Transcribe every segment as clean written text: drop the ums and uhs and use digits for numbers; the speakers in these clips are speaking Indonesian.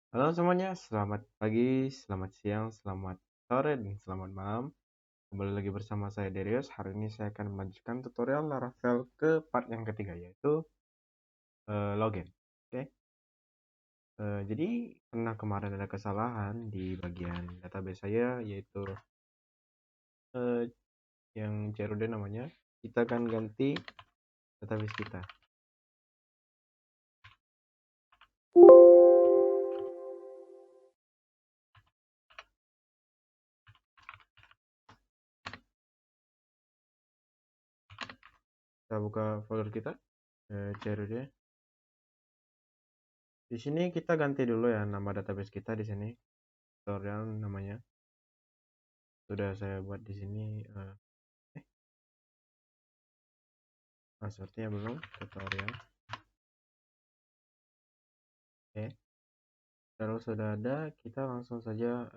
Halo semuanya, selamat pagi, selamat siang, selamat sore, dan selamat malam. Kembali lagi bersama saya Darius. Hari ini saya akan melanjutkan tutorial Laravel ke part yang ketiga, yaitu login. Oke. Jadi karena kemarin ada kesalahan di bagian database saya, yaitu eh, yang CRUD namanya. Kita akan ganti database kita. Kita buka folder kita, CRUD. Di sini kita ganti dulu ya nama database kita di sini. Tutorial namanya sudah saya buat di sini. Passwordnya belum, tutorial. Oke, kalau sudah ada, kita langsung saja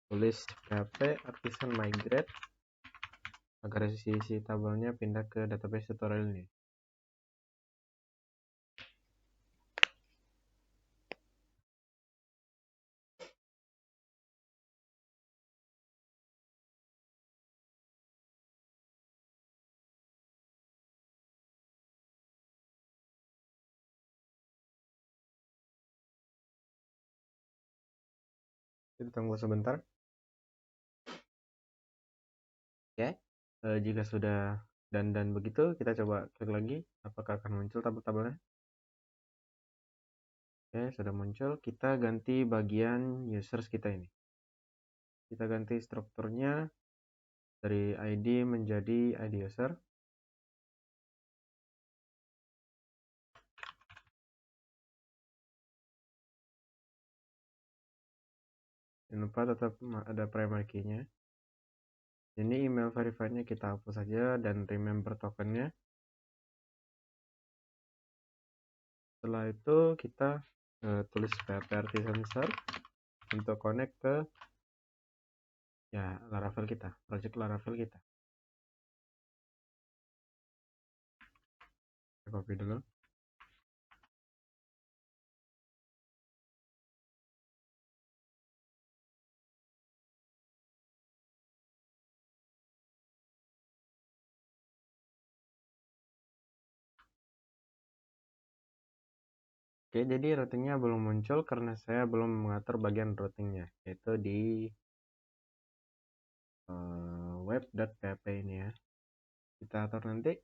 tulis php artisan migrate agar isi tabelnya pindah ke database tutorial ini. Kita tunggu sebentar. Oke, jika sudah dan begitu, kita coba klik lagi apakah akan muncul tabel-tabelnya. Oke, sudah muncul. Kita ganti bagian users kita ini. Kita ganti strukturnya dari ID menjadi ID user. Jangan lupa tetap ada primary key-nya. Ini email verified-nya kita hapus saja dan remember token-nya. Setelah itu kita tulis php artisan search untuk connect ke ya Laravel kita, project Laravel kita. Kita copy dulu. Oke, jadi routingnya belum muncul karena saya belum mengatur bagian routingnya, yaitu di web.php ini ya. Kita atur nanti.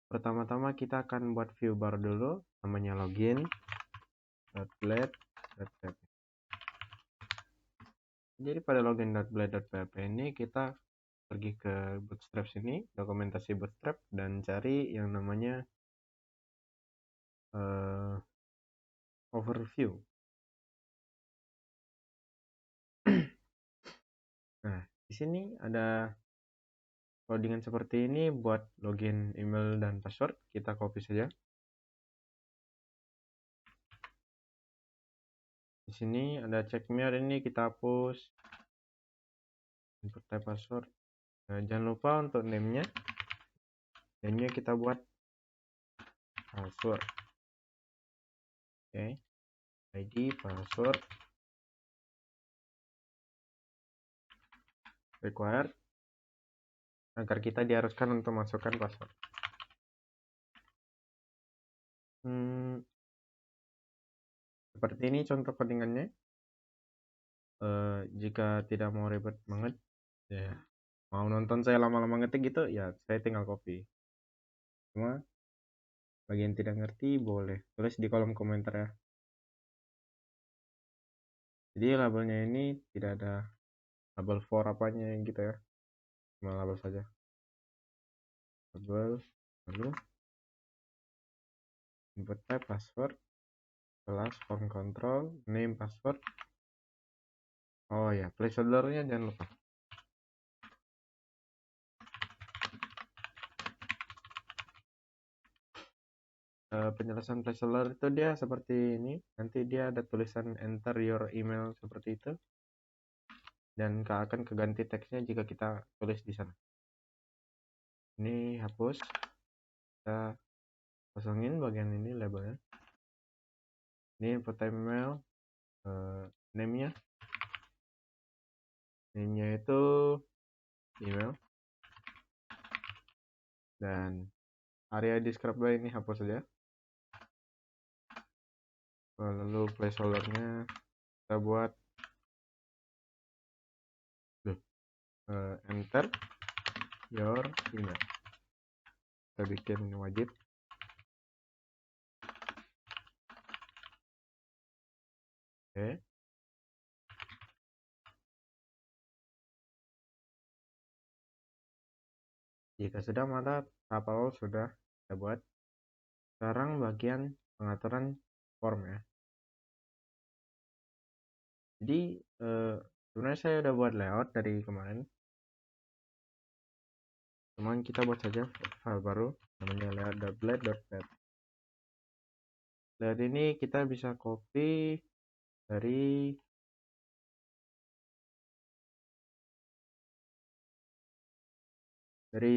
Pertama-tama kita akan buat view bar dulu, namanya login.blade.php. Jadi pada login.blade.php ini kita pergi ke Bootstrap sini, dokumentasi Bootstrap, dan cari yang namanya overview. Nah, di sini ada codingan seperti ini buat login email dan password. Kita copy saja. Di sini ada checkmate, ini kita hapus. Input type password. Nah, jangan lupa untuk name-nya. Name-nya kita buat password. Oke. ID password required agar kita diharuskan untuk masukkan password. Seperti ini contoh codingannya. Jika tidak mau ribet banget, ya mau nonton saya lama-lama ngetik gitu, ya saya tinggal copy. Cuma bagi yang tidak ngerti boleh tulis di kolom komentar ya. Jadi labelnya ini tidak ada label for apanya gitu ya, cuma label saja. Label, lalu input type password kelas form control name password. Oh ya, placeholdernya jangan lupa. Penjelasan placeholder itu dia seperti ini. Nanti dia ada tulisan enter your email seperti itu, dan akan keganti teksnya jika kita tulis di sana. Ini hapus, kita kosongin bagian ini labelnya. Ini input type email, name-nya itu email, dan area describe by ini hapus saja. Lalu placeholder-nya kita buat enter your email. Kita bikin wajib. Oke. Jika sudah, maka tahap awal sudah kita buat. Sekarang bagian pengaturan form ya. Jadi sebenarnya saya udah buat layout dari kemarin. Cuman kita buat saja file baru namanya layout.blade.pet. Layout ini kita bisa copy dari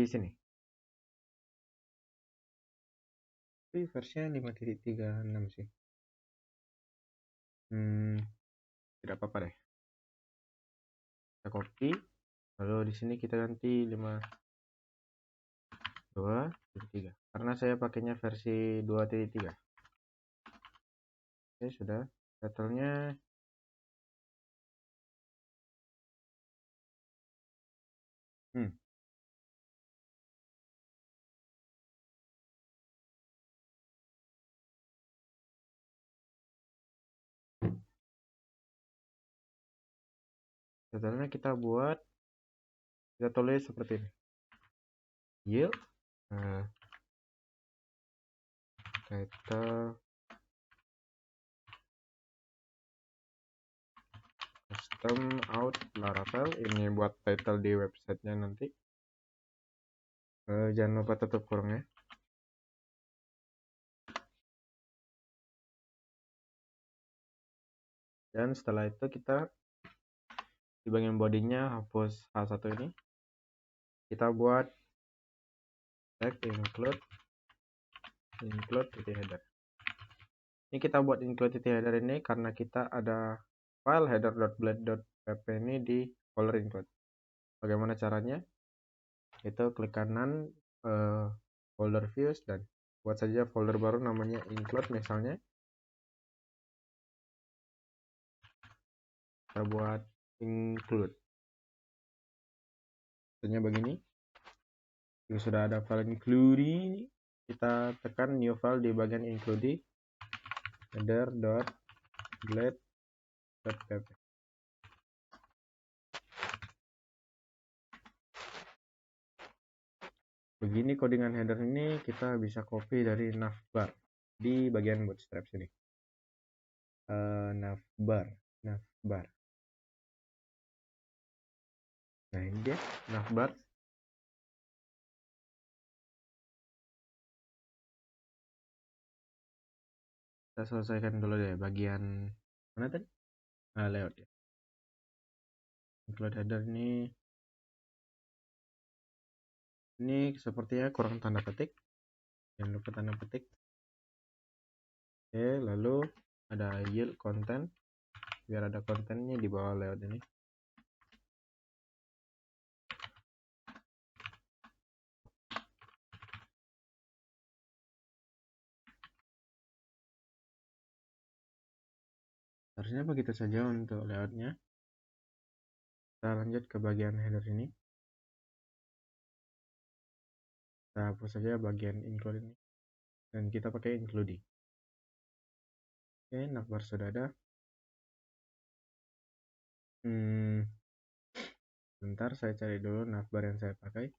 sini. Tapi versinya 5.36 sih. Tidak apa-apa deh. Kita copy, lalu di sini kita ganti 5.2.3 karena saya pakainya versi 2.3. Oke, sudah. Title-nya title-nya kita tulis seperti ini. Yield title custom out Laravel. Ini buat title di websitenya nanti. Jangan lupa tutup kurungnya. Dan setelah itu kita di bagian bodinya hapus H1 ini. Kita buat tag include titik header. Ini kita buat include titik header ini karena kita ada file header.blade.pp ini di folder include. Bagaimana caranya? Itu klik kanan folder views dan buat saja folder baru namanya include misalnya. Kita buat include. Contohnya begini. Jika sudah ada file include, kita tekan new file di bagian include header.blade.pp. Begini codingan header ini kita bisa copy dari navbar di bagian bootstrap sini. Navbar. Nah, ini dia navbar. Kita selesaikan dulu deh bagian mana tadi? Layout ya. Include header ini sepertinya kurang tanda petik. Jangan lupa tanda petik. Oke, lalu ada yield content. Biar ada kontennya di bawah layout ini. Harusnya begitu saja untuk layoutnya. Kita lanjut ke bagian header ini. Kita hapus saja bagian include ini dan kita pakai including. Oke, navbar sudah ada. Bentar, saya cari dulu navbar yang saya pakai.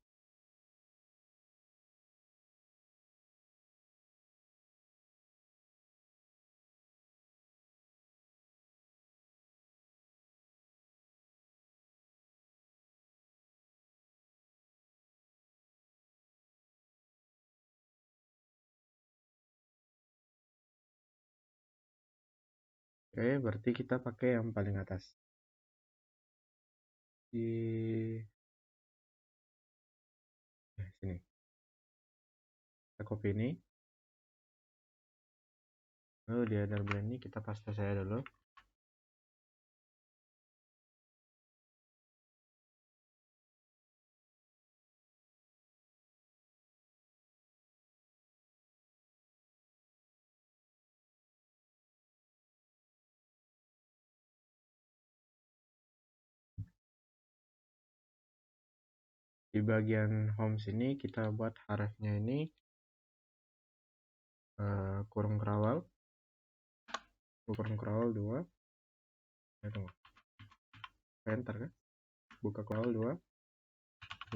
Oke, berarti kita pakai yang paling atas. Di sini. Kita copy ini. Lalu di header blend ini kita paste saya dulu. Di bagian home sini kita buat hrefnya ini kurung kerawal 2. Tunggu, enter kan, buka kerawal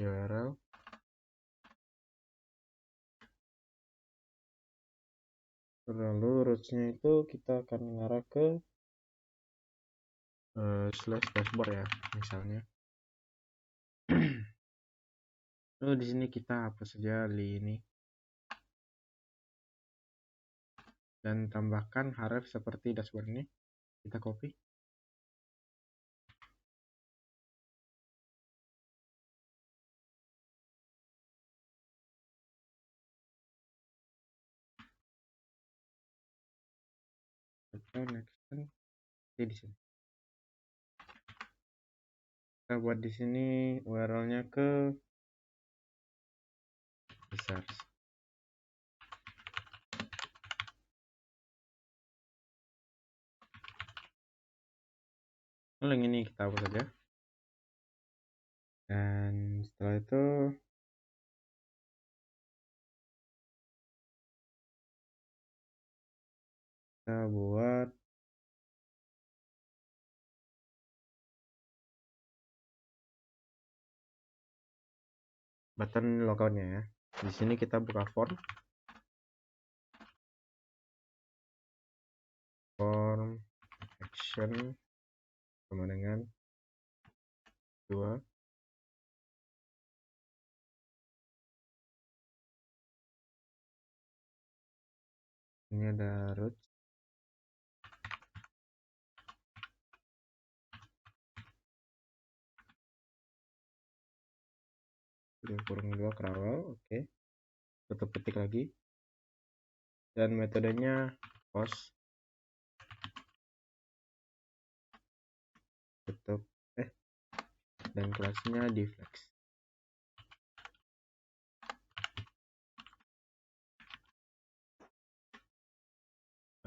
2 URL, lalu rootsnya itu kita akan mengarah ke slash dashboard ya misalnya. Lalu di sini kita hapus saja ini dan tambahkan href seperti dashboard ini. Kita copy, next, di sini kita buat di sini URL-nya ke besar. Lalu yang ini kita hapus saja, dan setelah itu kita buat button logoutnya ya. Di sini kita buka form action sama dengan 2. Ini ada root, kurung 2 kerawal, oke. Tutup ketik lagi, dan metodenya post, tutup dan kelasnya deflex.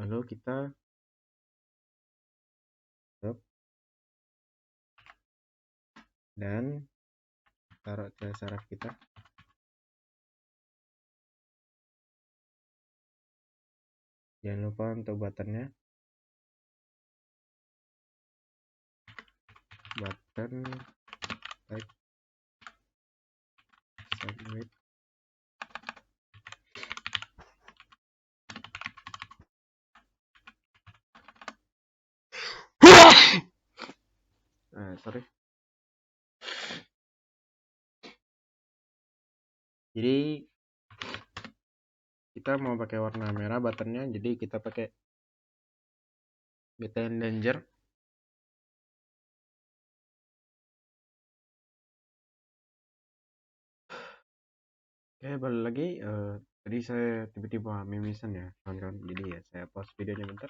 Lalu kita tutup dan taruh ke saraf kita. Jangan lupa untuk buttonnya, button type submit. Sorry. Jadi kita mau pakai warna merah buttonnya, jadi kita pakai btn danger. Oke, balik lagi. Tadi saya tiba-tiba mimisan ya kawan-kawan, jadi ya saya pause videonya bentar.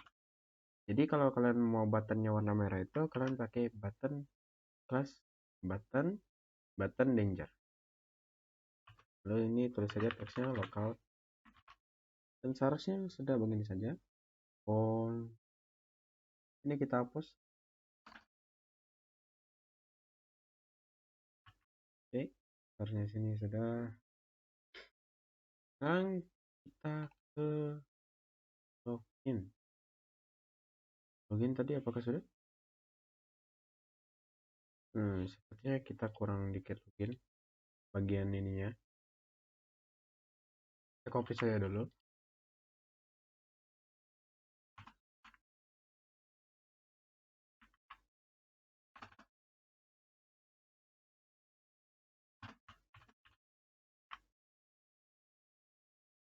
Jadi kalau kalian mau buttonnya warna merah itu kalian pakai button class button danger. Lalu ini tulis saja teksnya local, dan seharusnya sudah begini saja. Ini kita hapus. Oke, harusnya sini sudah. Sekarang kita ke login tadi apakah sudah? Sepertinya kita kurang dikit login bagian ininya. Kita copy saya dulu.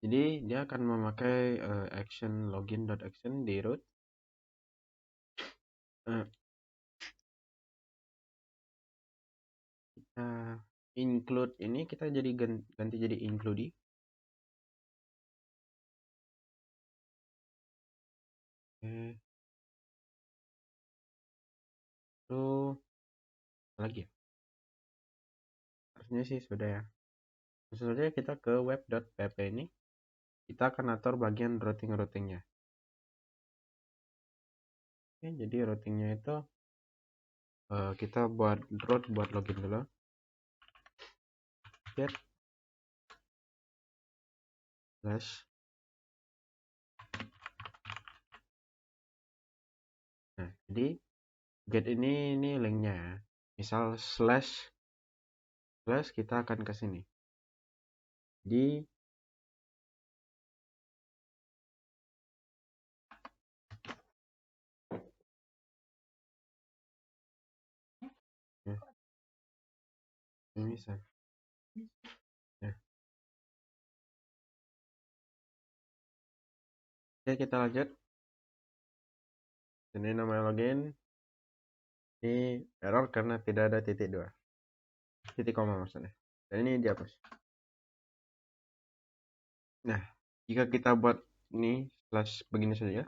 Jadi dia akan memakai action login.action di root. Kita include ini, kita jadi ganti jadi include. Oke. Lalu lagi ya, harusnya sih sudah ya. Langsung saja kita ke web.pp ini, kita akan atur bagian routingnya. Oke, jadi routingnya itu kita buat root buat login dulu. get slash. Nah, jadi get ini linknya ya. Misal slash kita akan ke sini. Di ya, ini bisa. Ya. Oke, kita lanjut. Ini namanya login. Ini error karena tidak ada titik 2. Titik koma maksudnya. Dan ini dihapus. Nah, jika kita buat ini slash begini saja,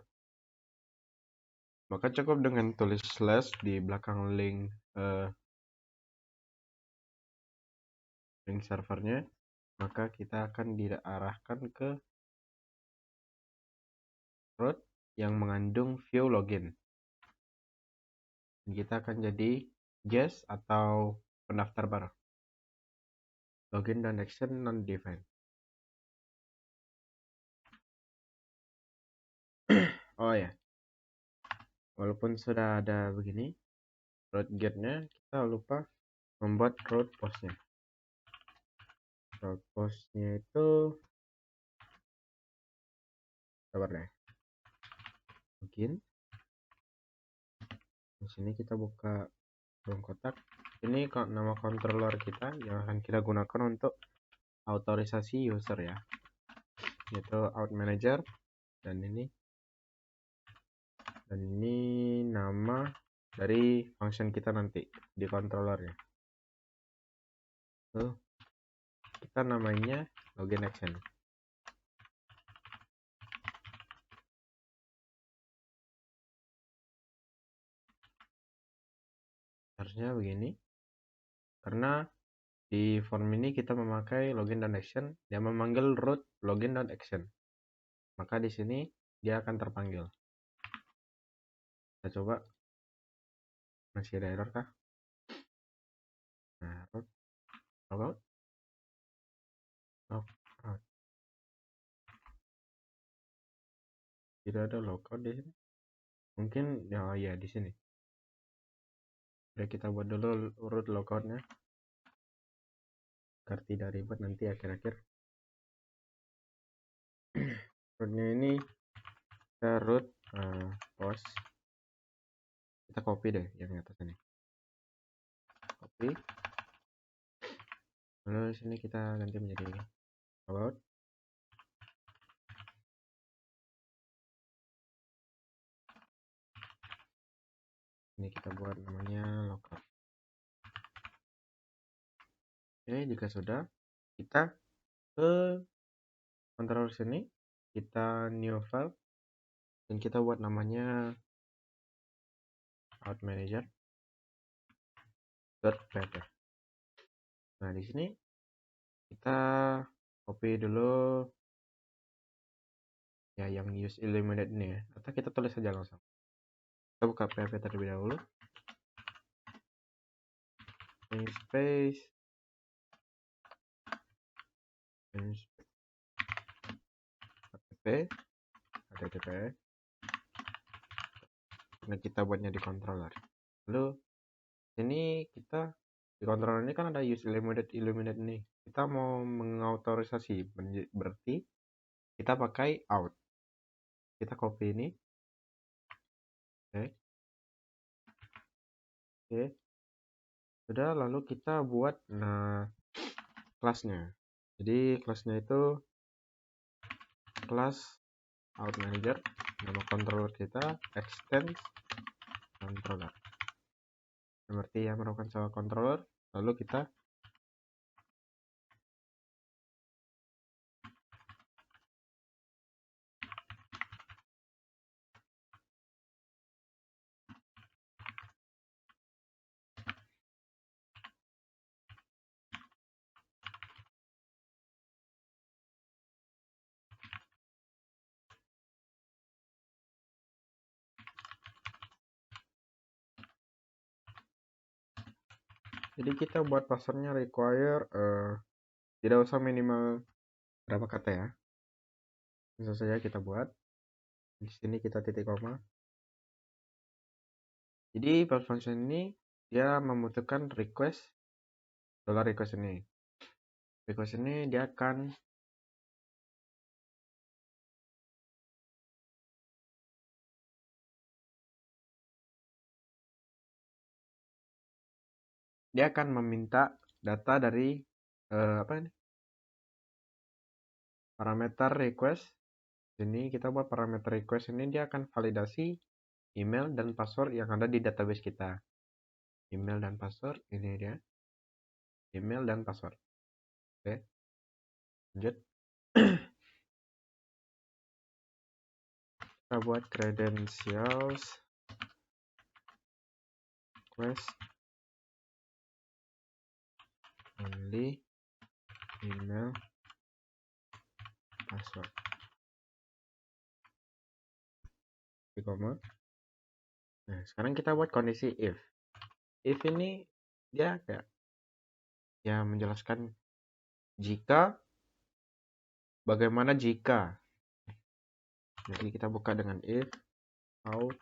maka cukup dengan tulis slash di belakang link servernya, maka kita akan diarahkan ke root yang mengandung view login. Dan kita akan jadi guest atau pendaftar baru. Login dan action non-defined. Oh ya, walaupun sudah ada begini root get-nya, kita lupa membuat root post-nya. Root post-nya itu sabar deh. Login. Di sini kita buka kolom kotak. Ini nama controller kita yang akan kita gunakan untuk otorisasi user ya, yaitu out manager. Dan ini nama dari function kita nanti di controllernya. Kita namanya login action. Harusnya begini, karena di form ini kita memakai login dan action yang memanggil root login dan action, maka di sini dia akan terpanggil. Kita coba, masih ada error kah? Nah, root logout logout, tidak ada logout di sini. Mungkin ya di sini. Udah, kita buat dulu root logoutnya agar tidak ribet nanti akhir-akhir. Rootnya ini kita root post, kita copy deh yang atas ini, copy, lalu sini kita ganti menjadi logout. Ini kita buat namanya logout. Oke, jika sudah, kita ke controller sini, kita new file, dan kita buat namanya out manager .pp. Nah, di sini kita copy dulu ya yang use illuminate ini ya, atau kita tulis saja langsung. Kita buka PHP terlebih dahulu, namespace http nah kita buatnya di controller. Lalu ini kita di controller ini kan ada use illuminate ini, kita mau mengautorisasi, berarti kita pakai out. Kita copy ini, oke. Sudah, lalu kita buat kelasnya. Jadi kelasnya itu kelas out manager, nama controller kita extends controller, berarti yang merupakan sebuah controller. Lalu kita buat passwordnya require Tidak usah minimal berapa kata ya. Langsung saja kita buat. Di sini kita titik koma. Jadi post function ini dia membutuhkan request $request ini. Request ini dia akan meminta data dari apa ini? Parameter request. Ini kita buat parameter request ini dia akan validasi email dan password yang ada di database kita. Email dan password ini dia. Email dan password. Oke. Lanjut. Kita buat credentials request only email password. Di koma. Nah, sekarang kita buat kondisi if. If ini dia kayak ya menjelaskan jika, bagaimana jika. Jadi kita buka dengan if out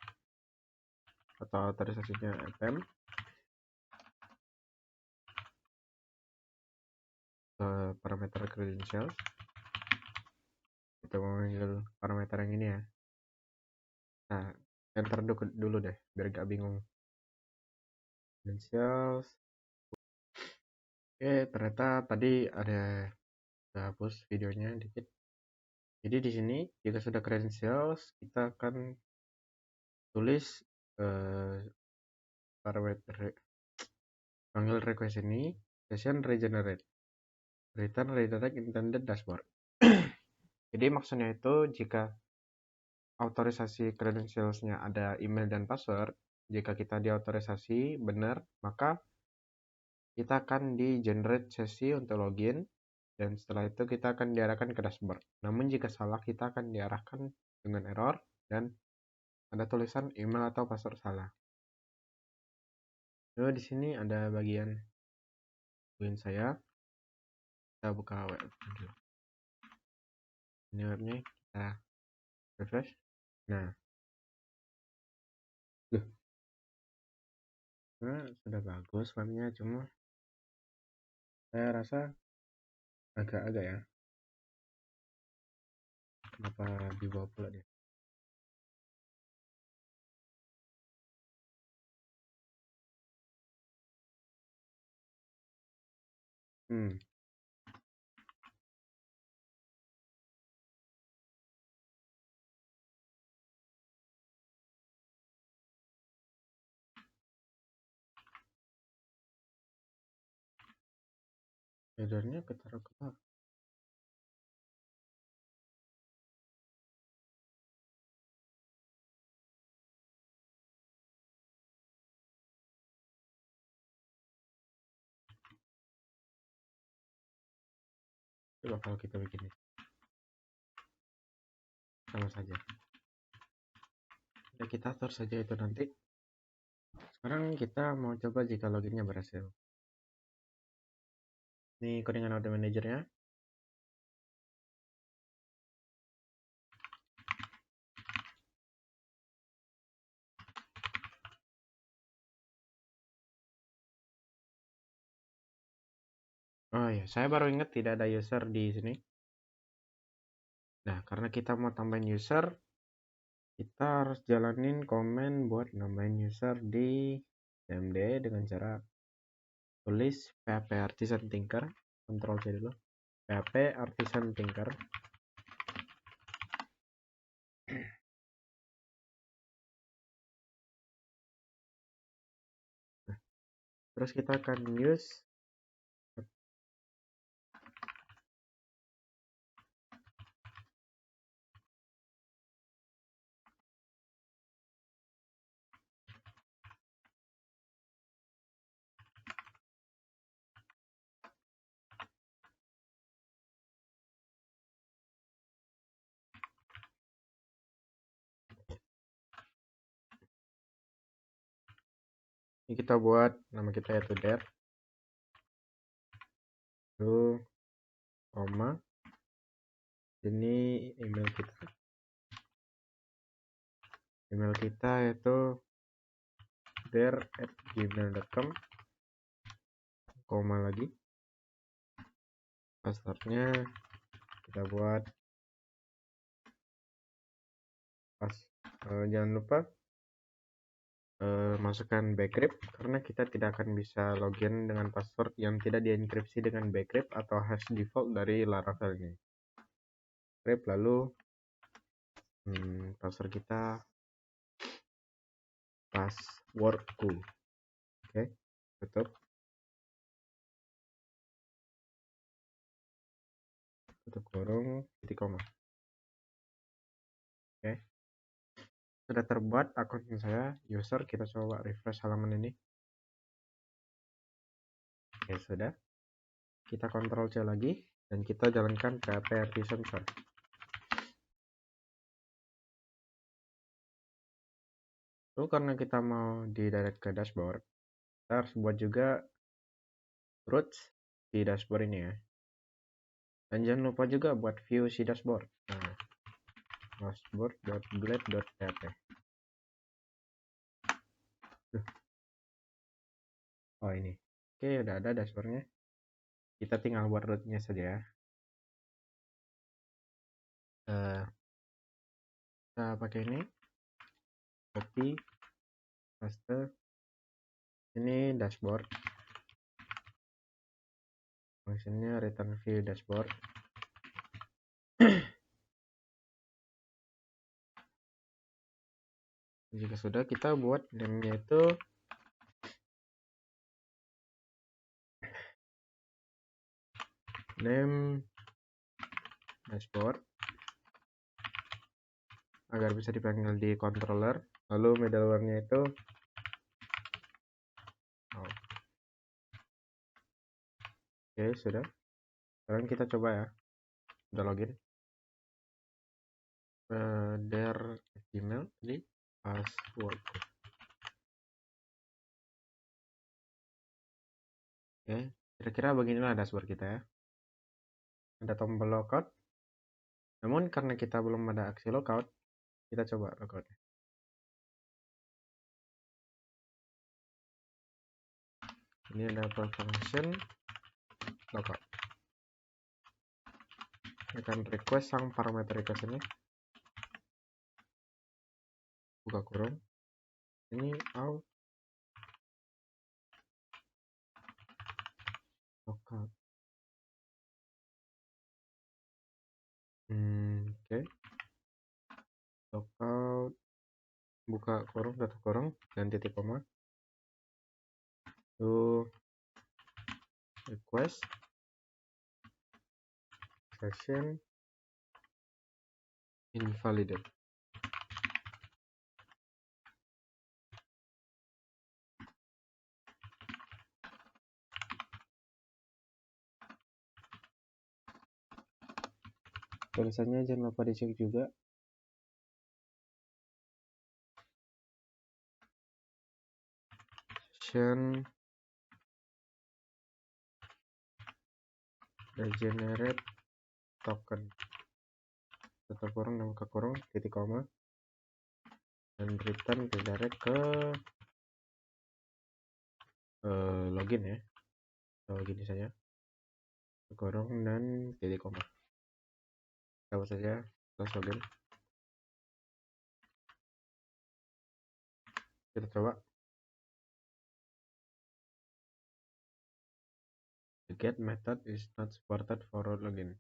atau autorisasinya fm ke parameter credentials. Kita memanggil parameter yang ini ya. Nah, enter dulu deh biar gak bingung. Credentials. Oke, ternyata tadi ada hapus videonya dikit. Jadi di sini jika sudah credentials, kita akan tulis parameter panggil request ini session regenerate return redirect intended dashboard. Jadi maksudnya itu jika autorisasi credentialsnya ada email dan password, jika kita diautorisasi benar, maka kita akan di generate sesi untuk login dan setelah itu kita akan diarahkan ke dashboard. Namun jika salah kita akan diarahkan dengan error dan ada tulisan email atau password salah. Lalu di sini ada bagian saya. Kita buka web dulu. Ini webnya kita refresh. Nah, sudah bagus webnya, cuma saya rasa agak-agak ya. Kenapa dibawa pula dia? Headernya ketaruh ke bawah. Coba kalau kita bikin ini sama saja. Ya, kita atur saja itu nanti. Sekarang kita mau coba jika loginnya berhasil. Ini codingan auto managernya. Oh ya, saya baru ingat tidak ada user di sini. Nah, karena kita mau tambahin user, kita harus jalanin komen buat nambahin user di cmd dengan cara tulis php artisan tinker, Ctrl C dulu, php artisan tinker. Nah, terus kita akan use ini, kita buat nama kita yaitu der. Lalu koma, ini email kita yaitu der@gmail.com, koma lagi, passwordnya kita buat jangan lupa masukkan bcrypt karena kita tidak akan bisa login dengan password yang tidak dienkripsi dengan bcrypt atau hash default dari Laravel ini. Bcrypt, lalu password kita passwordku. Oke, tutup kurung titik koma. Oke, sudah terbuat akun saya user. Kita coba refresh halaman ini. Oke, sudah. Kita Ctrl C lagi dan kita jalankan PHP Artisan Serve. Lalu karena kita mau direct ke dashboard, kita harus buat juga roots di dashboard ini ya. Dan jangan lupa juga buat view si dashboard. Nah, dashboard.blade.php. Oh, ini. Oke, udah ada dashboardnya. Kita tinggal buat rootnya saja ya. Kita pakai ini, copy, paste. Ini dashboard. Fungsinya return view dashboard. Jika sudah, kita buat name-nya itu name dashboard agar bisa dipanggil di controller. Lalu middleware-nya itu Oke, sudah. Sekarang kita coba ya. Udah login. Gmail di password. Oke, kira-kira beginilah dashboard kita ya. Ada tombol logout. Namun karena kita belum ada aksi logout, kita coba logout. Ini ada function logout. Kita akan request sang parameter request ini. Buka kurung. Ini out logout. Oke. Logout. Buka kurung, tutup kurung, dan titik koma. Lalu request session invalidate. Tulisannya jangan lupa dicek juga. Session regenerate token, tutup kurung dan buka kurung, titik koma, dan return redirect ke login ya. Atau gini saja, kurung dan titik koma. Coba saja plus login. Kita coba. The get method is not supported for login.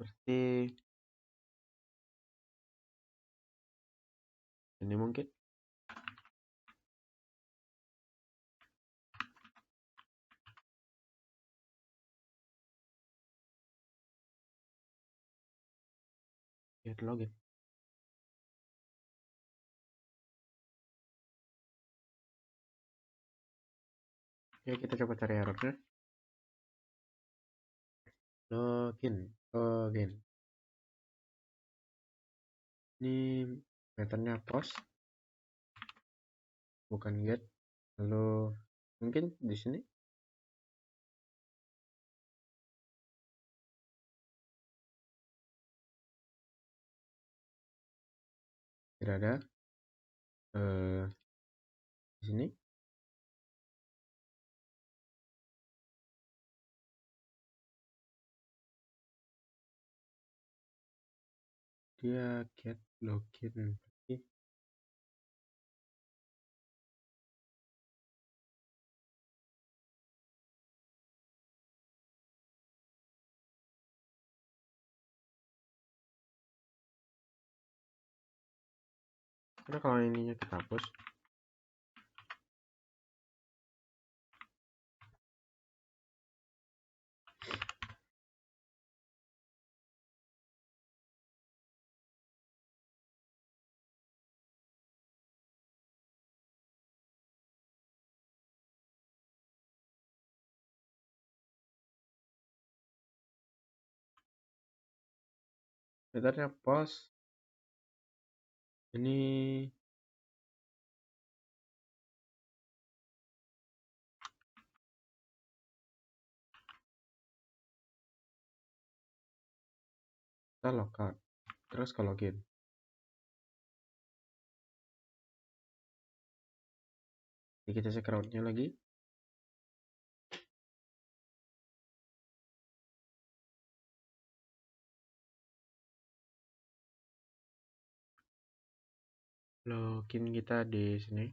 Seperti ini mungkin. Get login. Oke, kita coba cari errornya. Login. Ini metodenya post, bukan get. Lalu mungkin di sini tidak ada. Di sini dia get login. Karena kalau ininya kita hapus, metodenya post. Ini kita logout, terus ke login. Jadi kita cek route-nya lagi. Login kita di sini.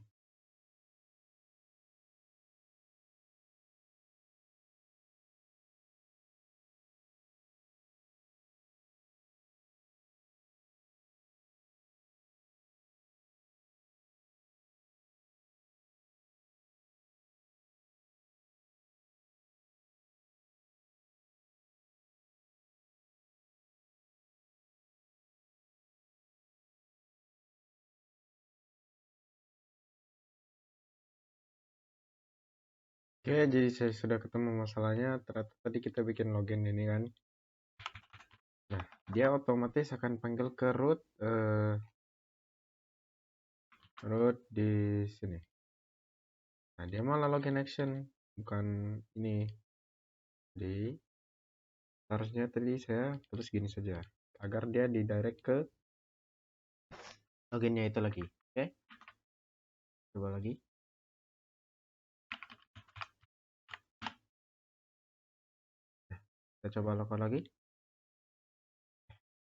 Oke, jadi saya sudah ketemu masalahnya. Ternyata tadi kita bikin login ini kan. Nah, dia otomatis akan panggil ke root di sini. Nah, dia malah login action, bukan ini. Jadi harusnya tadi saya terus gini saja agar dia didirect ke loginnya itu lagi. Oke, coba lagi. Kita coba logout lagi.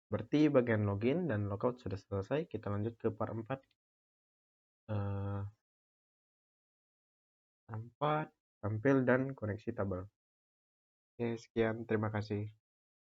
Berarti bagian login dan logout sudah selesai. Kita lanjut ke part 4. 4 tampil dan koneksi tabel. Oke, sekian, terima kasih.